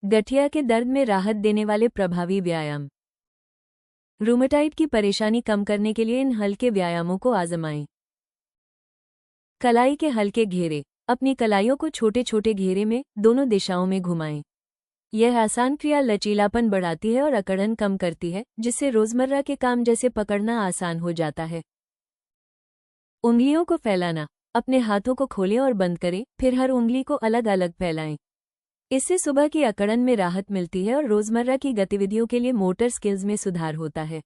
गठिया के दर्द में राहत देने वाले प्रभावी व्यायाम। रूमेटॉइड की परेशानी कम करने के लिए इन हल्के व्यायामों को आजमाएं। कलाई के हल्के घेरे। अपनी कलाइयों को छोटे छोटे घेरे में दोनों दिशाओं में घुमाएं। यह आसान क्रिया लचीलापन बढ़ाती है और अकड़न कम करती है, जिससे रोजमर्रा के काम जैसे पकड़ना आसान हो जाता है। उंगलियों को फैलाना। अपने हाथों को खोलें और बंद करें, फिर हर उंगली को अलग अलग फैलाएं। इससे सुबह की अकड़न में राहत मिलती है और रोजमर्रा की गतिविधियों के लिए मोटर स्किल्स में सुधार होता है।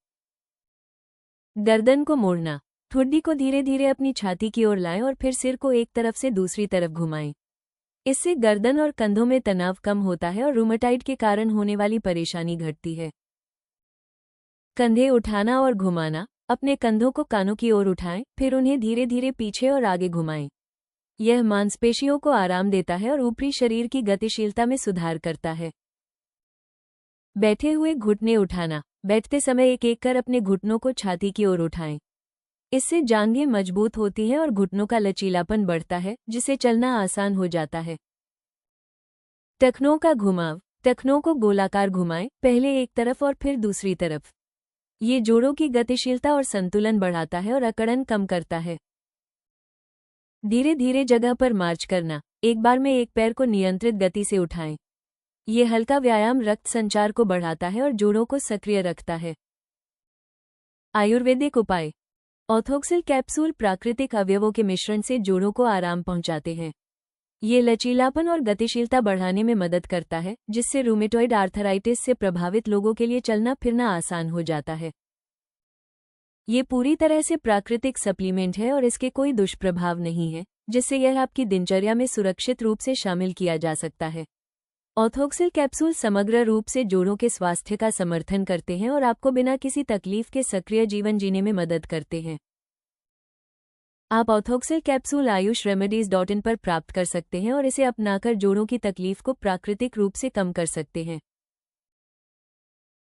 गर्दन को मोड़ना। ठुड्डी को धीरे धीरे अपनी छाती की ओर लाएं और फिर सिर को एक तरफ से दूसरी तरफ घुमाएं। इससे गर्दन और कंधों में तनाव कम होता है और रूमेटॉइड के कारण होने वाली परेशानी घटती है। कंधे उठाना और घुमाना। अपने कंधों को कानों की ओर उठाएं, फिर उन्हें धीरे धीरे पीछे और आगे घुमाएं। यह मांसपेशियों को आराम देता है और ऊपरी शरीर की गतिशीलता में सुधार करता है। बैठे हुए घुटने उठाना। बैठते समय एक एक कर अपने घुटनों को छाती की ओर उठाएं। इससे जांघें मजबूत होती हैं और घुटनों का लचीलापन बढ़ता है, जिससे चलना आसान हो जाता है। टखनों का घुमाव। टखनों को गोलाकार घुमाएं, पहले एक तरफ और फिर दूसरी तरफ। ये जोड़ों की गतिशीलता और संतुलन बढ़ाता है और अकड़न कम करता है। धीरे धीरे जगह पर मार्च करना। एक बार में एक पैर को नियंत्रित गति से उठाएं। ये हल्का व्यायाम रक्त संचार को बढ़ाता है और जोड़ों को सक्रिय रखता है। आयुर्वेदिक उपाय। ऑथोक्सिल कैप्सूल प्राकृतिक अवयवों के मिश्रण से जोड़ों को आराम पहुंचाते हैं। ये लचीलापन और गतिशीलता बढ़ाने में मदद करता है, जिससे रूमेटॉइड आर्थराइटिस से प्रभावित लोगों के लिए चलना फिरना आसान हो जाता है। ये पूरी तरह से प्राकृतिक सप्लीमेंट है और इसके कोई दुष्प्रभाव नहीं है, जिससे यह आपकी दिनचर्या में सुरक्षित रूप से शामिल किया जा सकता है। ऑथोक्सिल कैप्सूल समग्र रूप से जोड़ों के स्वास्थ्य का समर्थन करते हैं और आपको बिना किसी तकलीफ के सक्रिय जीवन जीने में मदद करते हैं। आप ऑथोक्सिल कैप्सूल ayushremedies.in पर प्राप्त कर सकते हैं और इसे अपनाकर जोड़ों की तकलीफ को प्राकृतिक रूप से कम कर सकते हैं।